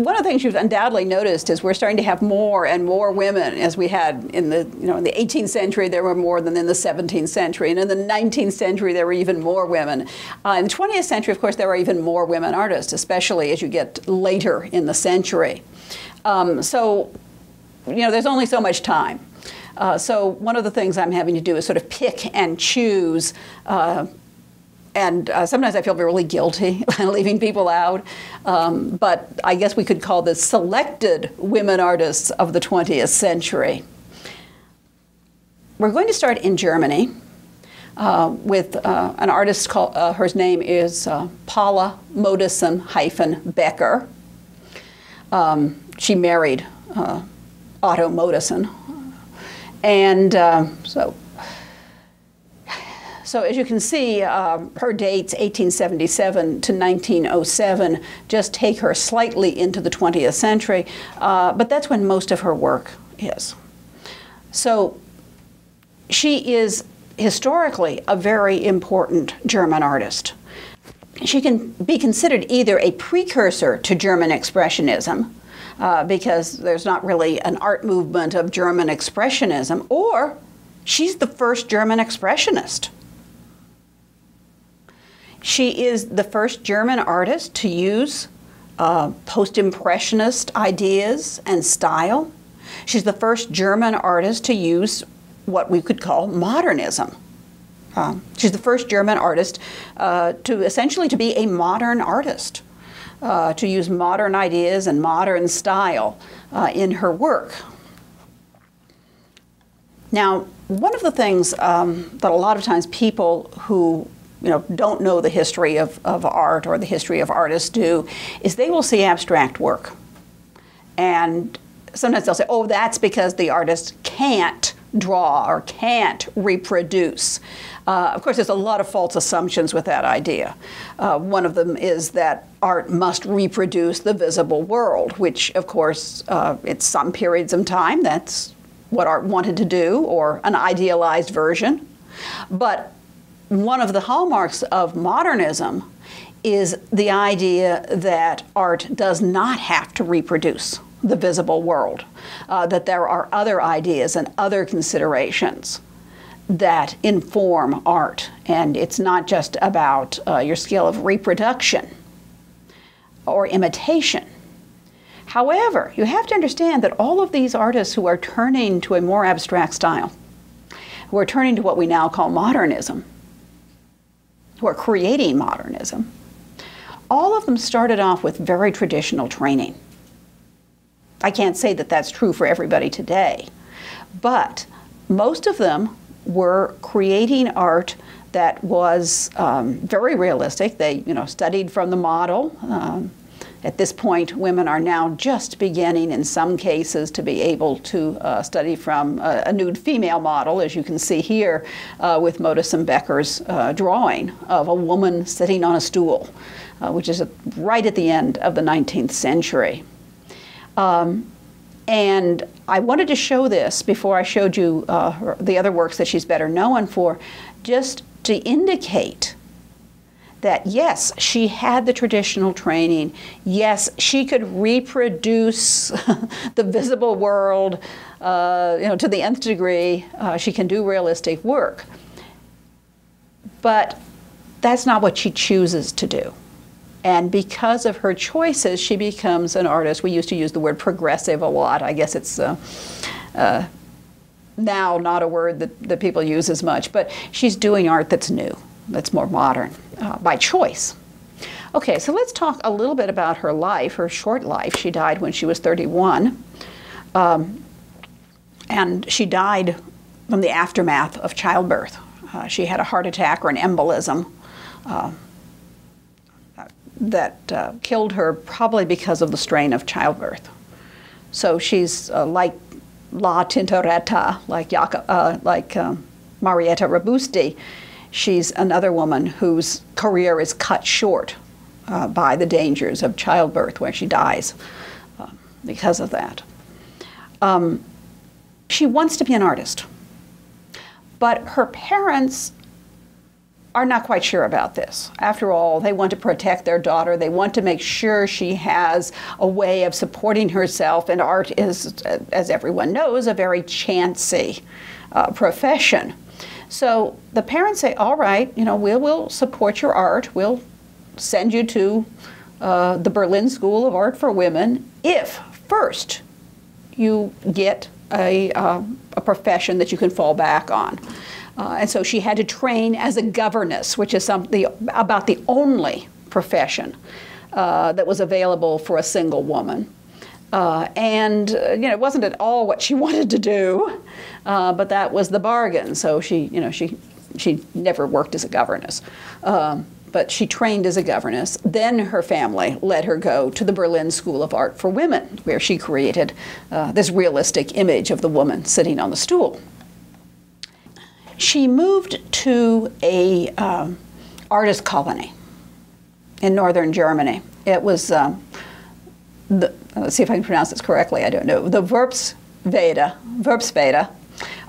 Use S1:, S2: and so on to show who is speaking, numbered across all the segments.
S1: one of the things you've undoubtedly noticed is we're starting to have more and more women, as we had in the, in the 18th century, there were more than in the 17th century, and in the 19th century, there were even more women. In the 20th century, of course, there are even more women artists, especially as you get later in the century. So, there's only so much time. So one of the things I'm having to do is sort of pick and choose. And sometimes I feel really guilty leaving people out. But I guess we could call this selected women artists of the 20th century. We're going to start in Germany with an artist called, her name is Paula Modersohn-Becker. She married Otto Modersohn. And so as you can see, her dates, 1877 to 1907, just take her slightly into the 20th century, but that's when most of her work is. So she is historically a very important German artist. She can be considered either a precursor to German Expressionism, because there's not really an art movement of German Expressionism, or she's the first German Expressionist. She is the first German artist to use post-impressionist ideas and style. She's the first German artist to use what we could call modernism. She's the first German artist to essentially to be a modern artist, to use modern ideas and modern style in her work. Now, one of the things that a lot of times people who don't know the history of art or the history of artists do is they will see abstract work. And sometimes they'll say, oh, that's because the artist can't draw or can't reproduce. Of course, there's a lot of false assumptions with that idea. One of them is that art must reproduce the visible world, which, of course, at some periods of time, that's what art wanted to do, or an idealized version. But one of the hallmarks of modernism is the idea that art does not have to reproduce the visible world, that there are other ideas and other considerations that inform art, and it's not just about your skill of reproduction or imitation. However, you have to understand that all of these artists who are turning to a more abstract style, who are turning to what we now call modernism, who are creating modernism, all of them started off with very traditional training. I can't say that that's true for everybody today, but most of them were creating art that was very realistic. They, studied from the model. At this point, women are now just beginning, in some cases, to be able to study from a nude female model, as you can see here with Modersohn-Becker's drawing of a woman sitting on a stool, which is right at the end of the 19th century. And I wanted to show this before I showed you the other works that she's better known for, just to indicate that yes, she had the traditional training. Yes, she could reproduce the visible world, to the nth degree. She can do realistic work. But that's not what she chooses to do. And because of her choices, she becomes an artist. We used to use the word progressive a lot. I guess it's now not a word that people use as much. But she's doing art that's new, that's more modern, by choice. Okay, so let's talk a little bit about her life, her short life. She died when she was 31. And she died from the aftermath of childbirth. She had a heart attack or an embolism that killed her, probably because of the strain of childbirth. So she's like La Tintoretta, like Marietta Robusti. She's another woman whose career is cut short by the dangers of childbirth, where she dies because of that. She wants to be an artist, but her parents are not quite sure about this. After all, they want to protect their daughter. They want to make sure she has a way of supporting herself, and art is, as everyone knows, a very chancy profession. So the parents say, all right, you know, we'll support your art. We'll send you to the Berlin School of Art for Women if first you get a profession that you can fall back on. And so she had to train as a governess, which is about the only profession that was available for a single woman. And you know, it wasn't at all what she wanted to do, but that was the bargain. So she never worked as a governess, but she trained as a governess. Then her family let her go to the Berlin School of Art for Women, where she created this realistic image of the woman sitting on the stool. She moved to a artist colony in northern Germany. It was, let's see if I can pronounce this correctly, I don't know, the Werpswede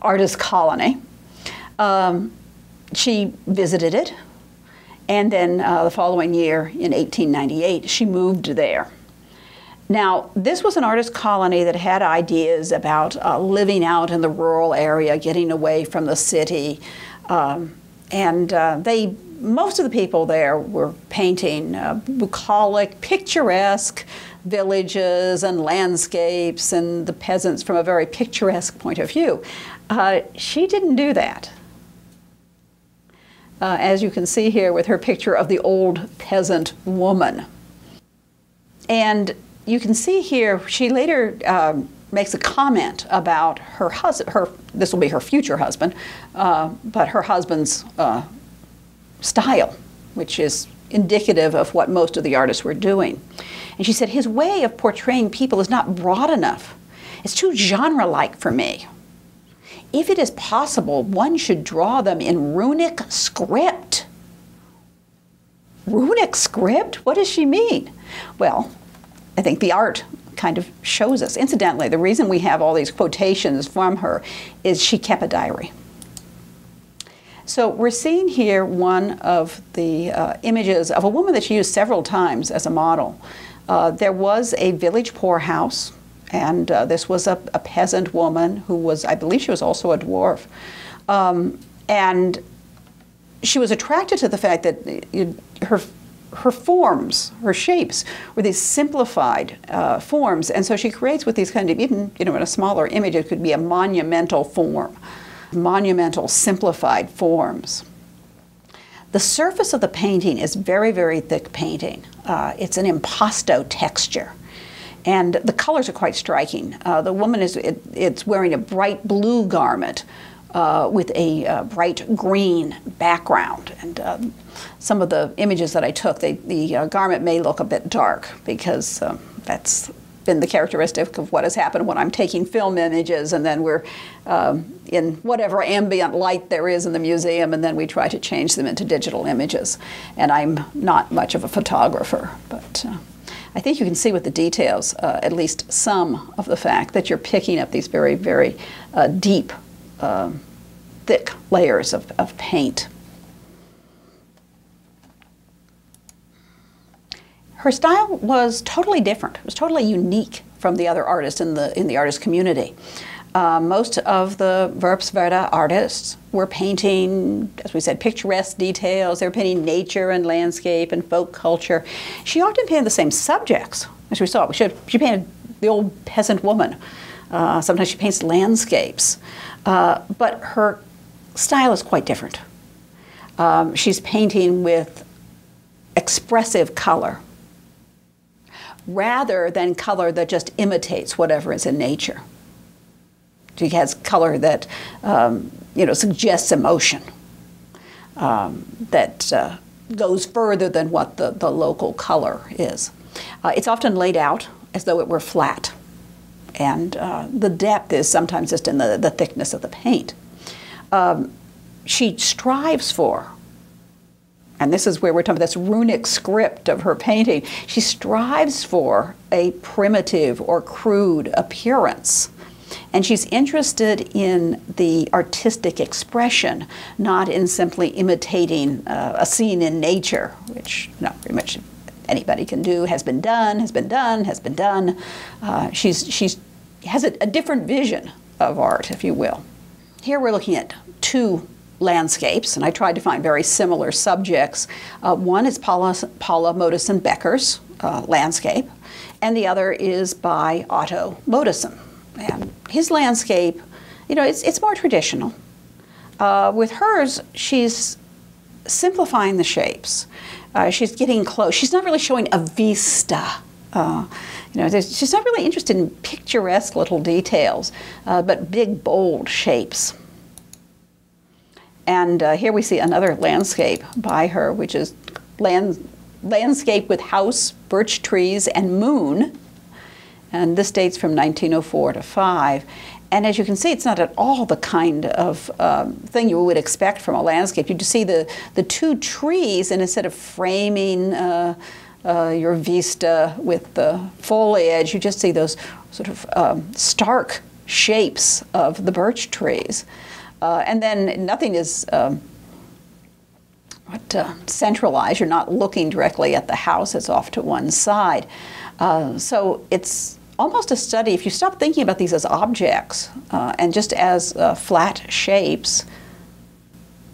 S1: artist colony. She visited it, and then the following year, in 1898, she moved there. Now, this was an artist colony that had ideas about living out in the rural area, getting away from the city, and most of the people there were painting bucolic, picturesque villages and landscapes and the peasants from a very picturesque point of view. She didn't do that. As you can see here with her picture of the old peasant woman. And you can see here, she later makes a comment about her husband, this will be her future husband, but her husband's style, which is indicative of what most of the artists were doing. And she said, his way of portraying people is not broad enough. It's too genre-like for me. If it is possible, one should draw them in runic script. Runic script? What does she mean? Well, I think the art kind of shows us. Incidentally, the reason we have all these quotations from her is she kept a diary. So we're seeing here one of the images of a woman that she used several times as a model. There was a village poorhouse, and this was a peasant woman who was, I believe she was also a dwarf. And she was attracted to the fact that her forms, her shapes, were these simplified forms, and so she creates with these kind of, even in a smaller image, it could be a monumental form, monumental simplified forms. The surface of the painting is very, very thick painting. It's an impasto texture, and the colors are quite striking. The woman it's wearing a bright blue garment with a bright green background, and some of the images that I took, the garment may look a bit dark because that's been the characteristic of what has happened when I'm taking film images, and then we're in whatever ambient light there is in the museum, and then we try to change them into digital images. And I'm not much of a photographer, but I think you can see with the details at least some of the fact that you're picking up these very, very deep, thick layers of paint. Her style was totally different. It was totally unique from the other artists in the artist community. Most of the Werpswede artists were painting, as we said, picturesque details. They were painting nature and landscape and folk culture. She often painted the same subjects, as we saw. She painted the old peasant woman. Sometimes she paints landscapes. But her style is quite different. She's painting with expressive color, rather than color that just imitates whatever is in nature. She has color that suggests emotion, that goes further than what the local color is. It's often laid out as though it were flat, and the depth is sometimes just in the thickness of the paint. She strives for, and this is where we're talking about this runic script of her painting, she strives for a primitive or crude appearance. And she's interested in the artistic expression, not in simply imitating a scene in nature, which pretty much anybody can do, has been done, has been done, has been done. She's has a different vision of art, if you will. Here we're looking at two landscapes, and I tried to find very similar subjects. One is Paula Modersohn-Becker's landscape, and the other is by Otto Modersohn. And his landscape, it's more traditional. With hers, she's simplifying the shapes. She's getting close. She's not really showing a vista. She's not really interested in picturesque little details, but big, bold shapes. And here we see another landscape by her, which is landscape with house, birch trees, and moon. And this dates from 1904 to 5. And as you can see, it's not at all the kind of thing you would expect from a landscape. You just see the two trees, and instead of framing your vista with the foliage, you just see those sort of stark shapes of the birch trees. And then nothing is centralized. You're not looking directly at the house. It's off to one side. So it's almost a study. If you stop thinking about these as objects and just as flat shapes,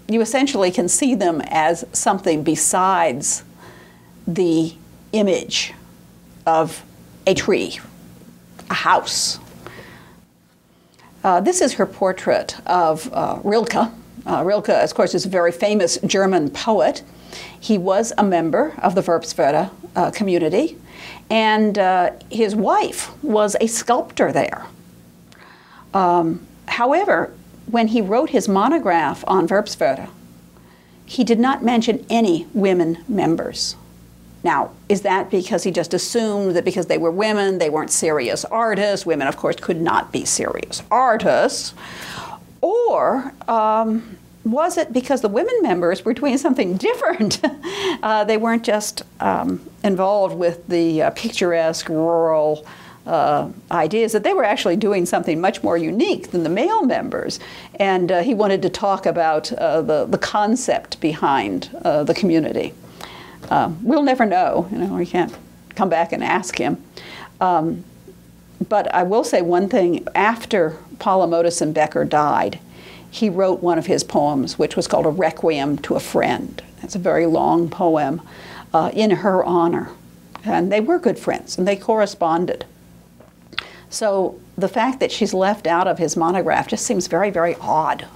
S1: you essentially can see them as something besides the image of a tree, a house. This is her portrait of Rilke. Rilke, of course, is a very famous German poet. He was a member of the Werpswerte community, and his wife was a sculptor there. However, when he wrote his monograph on Werpswerte, he did not mention any women members. Now, is that because he just assumed that because they were women, they weren't serious artists? Women, of course, could not be serious artists. Or was it because the women members were doing something different? They weren't just involved with the picturesque rural ideas, that they were actually doing something much more unique than the male members. And he wanted to talk about the concept behind the community. We'll never know. We can't come back and ask him. But I will say one thing. After Paula Modersohn-Becker died, he wrote one of his poems, which was called A Requiem to a Friend. It's a very long poem in her honor. And they were good friends, and they corresponded. So the fact that she's left out of his monograph just seems very, very odd.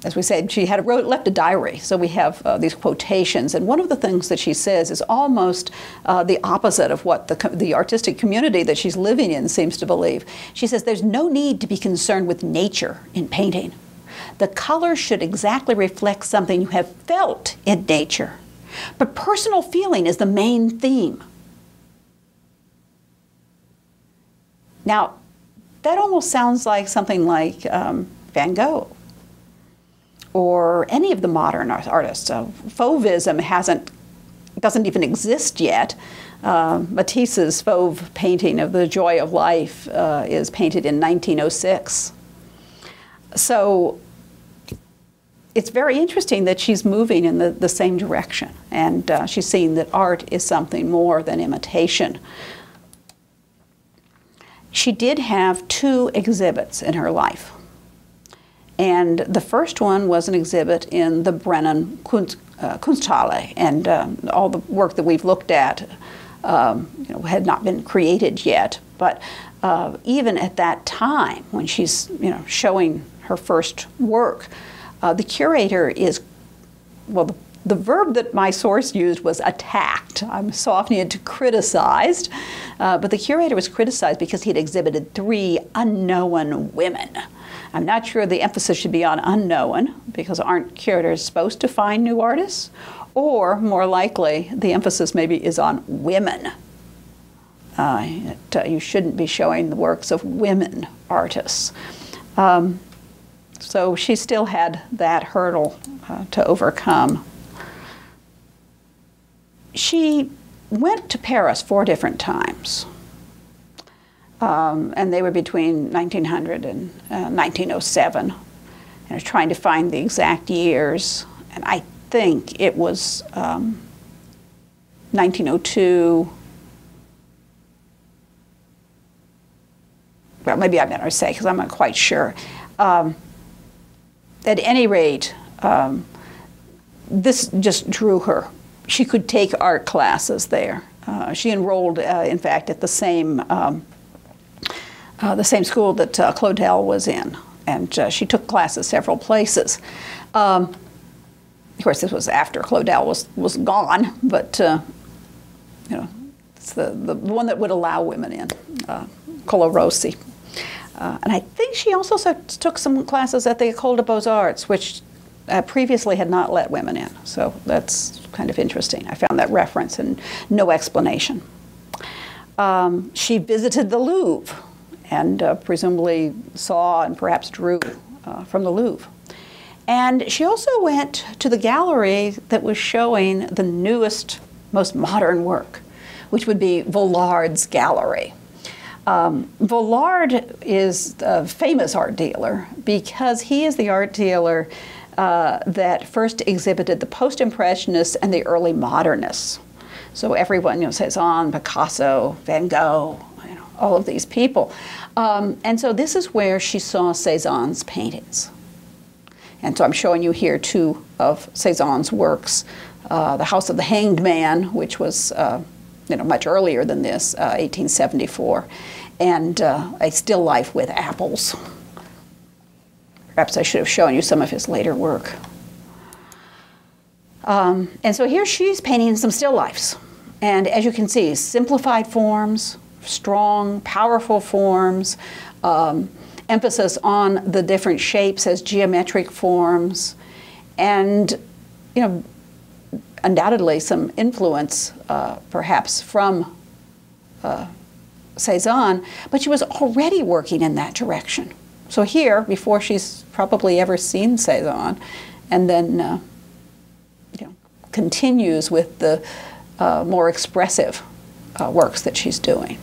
S1: As we said, she had left a diary, so we have these quotations, and one of the things that she says is almost the opposite of what the artistic community that she's living in seems to believe. She says, there's no need to be concerned with nature in painting. The color should exactly reflect something you have felt in nature, but personal feeling is the main theme. Now, that almost sounds like something like Van Gogh, or any of the modern artists. Fauvism doesn't even exist yet. Matisse's Fauve painting of The Joy of Life is painted in 1906. So it's very interesting that she's moving in the same direction, and she's seeing that art is something more than imitation. She did have two exhibits in her life. And the first one was an exhibit in the Brennan Kunsthalle, and all the work that we've looked at had not been created yet. But even at that time, when she's showing her first work, the curator is, well, the verb that my source used was attacked. I'm softening it to criticized, but the curator was criticized because he had exhibited 3 unknown women. I'm not sure the emphasis should be on unknown, because aren't curators supposed to find new artists? Or, more likely, the emphasis maybe is on women. You shouldn't be showing the works of women artists. So she still had that hurdle to overcome. She went to Paris 4 different times. and they were between 1900 and 1907. And I was trying to find the exact years, and I think it was 1902. Well, maybe I better say, because I'm not quite sure. At any rate, this just drew her. She could take art classes there. She enrolled, in fact, at the same school that Claudel was in, and she took classes several places. Of course, this was after Claudel was gone, but you know, it's the one that would allow women in, Colarossi. And I think she also took some classes at the École des Beaux-Arts, which previously had not let women in. So that's kind of interesting. I found that reference and no explanation. She visited the Louvre and presumably saw and perhaps drew from the Louvre. And she also went to the gallery that was showing the newest, most modern work, which would be Vaulard's gallery. Vaulard is a famous art dealer because he is the art dealer that first exhibited the post-impressionists and the early modernists. So everyone, Cezanne, Picasso, Van Gogh, all of these people. And so this is where she saw Cezanne's paintings. And so I'm showing you here two of Cezanne's works. The House of the Hanged Man, which was much earlier than this, 1874, and A Still Life with Apples. Perhaps I should have shown you some of his later work. And so here she's painting some still lifes. And as you can see, simplified forms, strong, powerful forms, emphasis on the different shapes as geometric forms, and undoubtedly some influence perhaps from Cezanne, but she was already working in that direction. So here, before she's probably ever seen Cezanne, and then continues with the more expressive works that she's doing.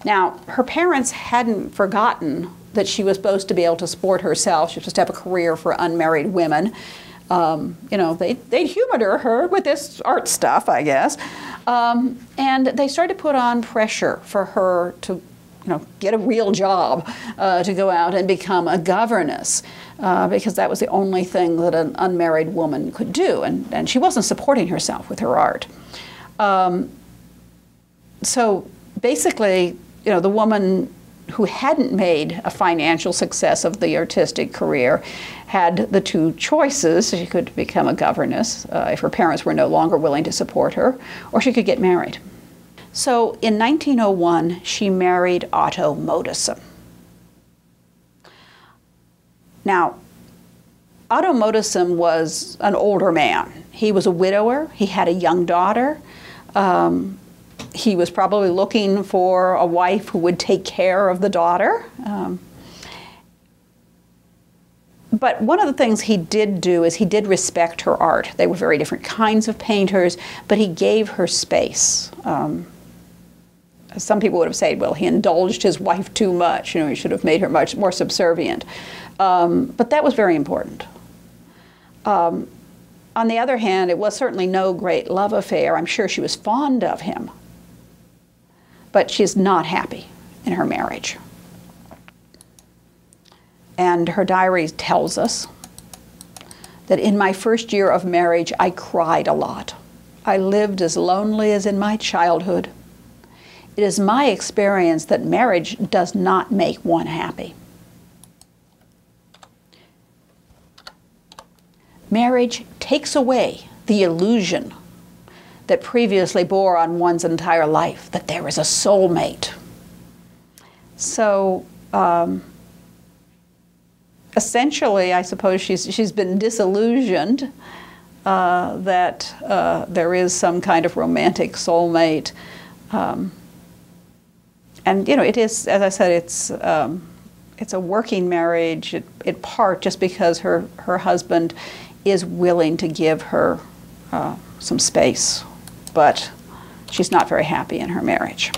S1: Now, her parents hadn't forgotten that she was supposed to be able to support herself. She was supposed to have a career for unmarried women. They humored her with this art stuff, I guess. And they started to put on pressure for her to get a real job, to go out and become a governess, because that was the only thing that an unmarried woman could do. And she wasn't supporting herself with her art. So basically, the woman who hadn't made a financial success of the artistic career had the two choices. She could become a governess if her parents were no longer willing to support her, or she could get married. So in 1901, she married Otto Modersohn. Now, Otto Modersohn was an older man. He was a widower. He had a young daughter. He was probably looking for a wife who would take care of the daughter. But one of the things he did do is he did respect her art. They were very different kinds of painters, but he gave her space. Some people would have said, well, he indulged his wife too much. He should have made her much more subservient. But that was very important. On the other hand, it was certainly no great love affair. I'm sure she was fond of him. But she's not happy in her marriage. And her diary tells us that in my first year of marriage, I cried a lot. I lived as lonely as in my childhood. It is my experience that marriage does not make one happy. Marriage takes away the illusion that previously bore on one's entire life, that there is a soulmate. So essentially, I suppose she's been disillusioned that there is some kind of romantic soulmate. And it is, as I said, it's a working marriage in part just because her husband is willing to give her some space, but she's not very happy in her marriage.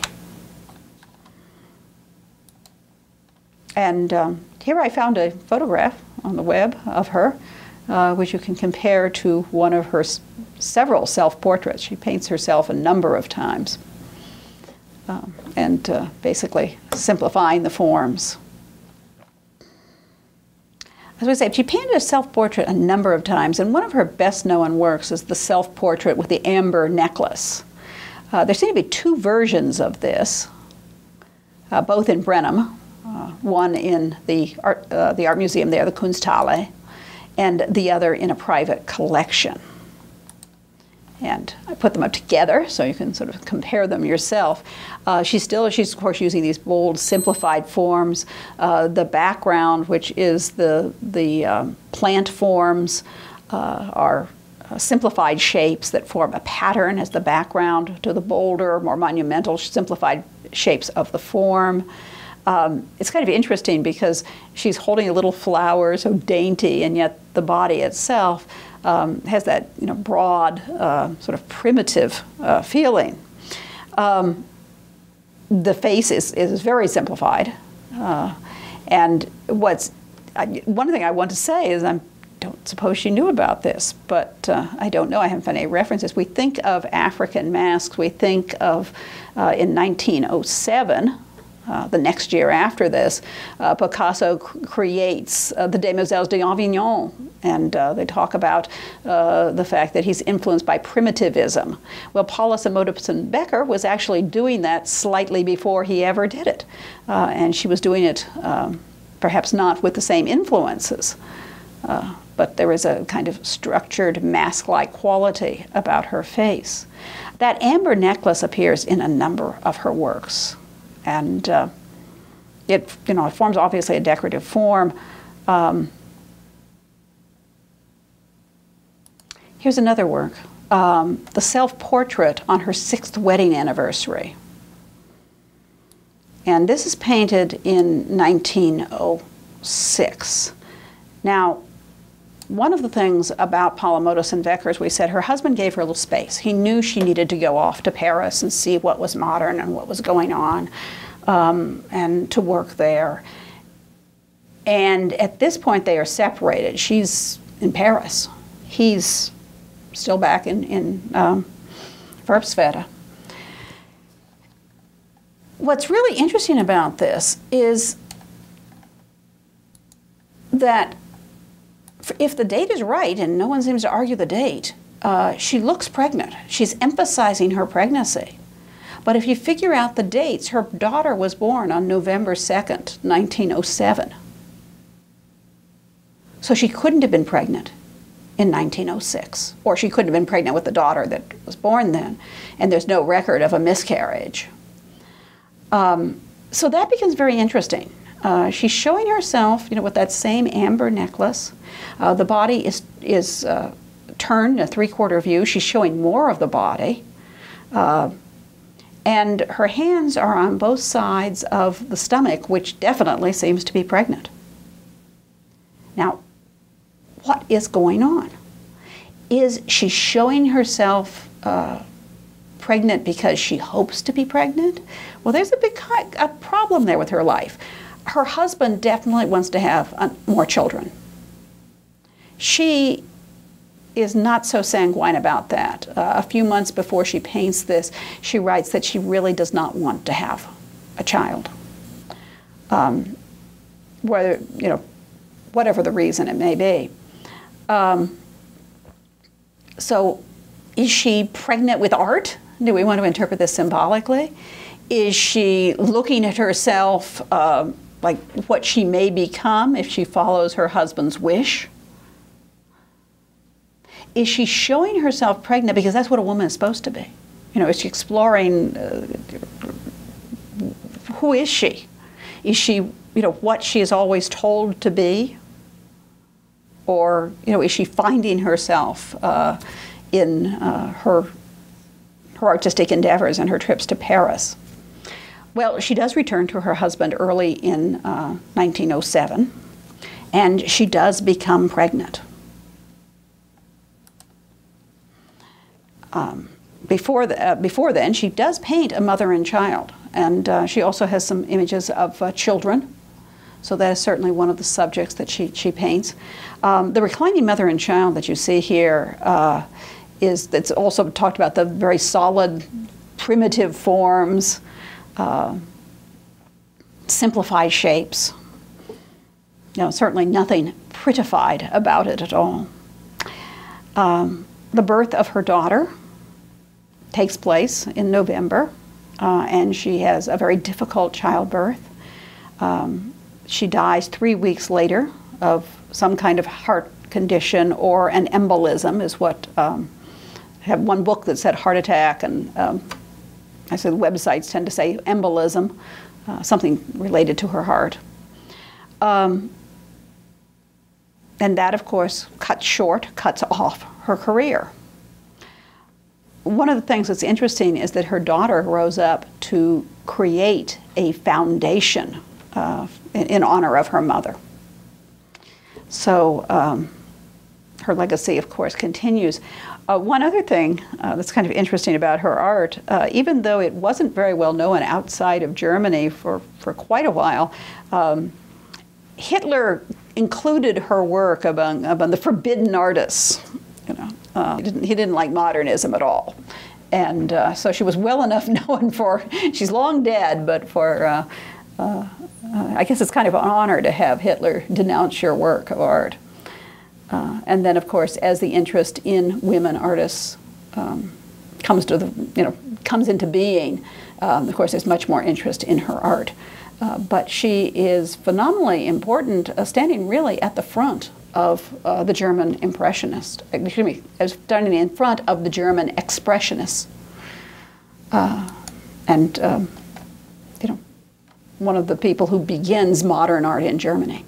S1: And here I found a photograph on the web of her, which you can compare to one of her several self-portraits. She paints herself a number of times, and basically simplifying the forms. As we say, she painted a self-portrait a number of times, and one of her best-known works is the self-portrait with the amber necklace. There seem to be two versions of this, both in Brenham, one in the art museum there, the Kunsthalle, and the other in a private collection. And I put them up together so you can sort of compare them yourself. She's of course using these bold, simplified forms. The background, which is the plant forms, are simplified shapes that form a pattern as the background to the bolder, more monumental, simplified shapes of the form. It's kind of interesting because she's holding a little flower, so dainty, and yet the body itself has that broad, sort of primitive feeling. The face is very simplified, and one thing I want to say is I don't suppose she knew about this, but I don't know. I haven't found any references. We think of African masks. We think of in 1907. The next year after this, Picasso creates the Demoiselles d'Avignon, and they talk about the fact that he's influenced by primitivism. Well, Paula and Modersohn-Becker was actually doing that slightly before he ever did it, and she was doing it perhaps not with the same influences, but there is a kind of structured mask-like quality about her face. That amber necklace appears in a number of her works. And it forms obviously a decorative form. Here's another work, the self-portrait on her 6th wedding anniversary. And this is painted in 1906. Now, one of the things about Paula Modersohn-Becker is we said her husband gave her a little space. He knew she needed to go off to Paris and see what was modern and what was going on, and to work there. And at this point they are separated. She's in Paris. He's still back in Verbswede. What's really interesting about this is that if the date is right, and no one seems to argue the date, she looks pregnant. She's emphasizing her pregnancy. But if you figure out the dates, her daughter was born on November 2nd, 1907. So she couldn't have been pregnant in 1906, or she couldn't have been pregnant with the daughter that was born then, and there's no record of a miscarriage. So that becomes very interesting. She's showing herself, with that same amber necklace. The body is turned in a 3/4 view. She's showing more of the body. And her hands are on both sides of the stomach, which definitely seems to be pregnant. Now, what is going on? Is she showing herself pregnant because she hopes to be pregnant? Well, there's a problem there with her life. Her husband definitely wants to have more children. She is not so sanguine about that. A few months before she paints this, she writes that she really does not want to have a child. Whether, whatever the reason it may be. So is she pregnant with art? Do we want to interpret this symbolically? Is she looking at herself like what she may become if she follows her husband's wish? Is she showing herself pregnant because that's what a woman is supposed to be? Is she exploring who is she? Is she, what she is always told to be? Or, is she finding herself in her artistic endeavors and her trips to Paris? Well, she does return to her husband early in 1907, and she does become pregnant. Before then, she does paint a mother and child, and she also has some images of children, So that is certainly one of the subjects that she paints. The reclining mother and child that you see here that's also talked about the very solid, primitive forms, simplified shapes. Certainly nothing prettified about it at all. The birth of her daughter takes place in November, and she has a very difficult childbirth. She dies 3 weeks later of some kind of heart condition or an embolism is what, I have one book that said heart attack, and I said the websites tend to say embolism, something related to her heart. And that, of course, cuts off her career. One of the things that's interesting is that her daughter rose up to create a foundation in honor of her mother. So her legacy, of course, continues. One other thing that's kind of interesting about her art, even though it wasn't very well known outside of Germany for quite a while, Hitler included her work among the forbidden artists. He didn't like modernism at all. And so she was well enough known for, she's long dead, but for, I guess it's kind of an honor to have Hitler denounce your work of art. And then, of course, as the interest in women artists comes into being, of course, there's much more interest in her art. But she is phenomenally important, standing really at the front of the German Impressionists. Excuse me, standing in front of the German Expressionists. One of the people who begins modern art in Germany.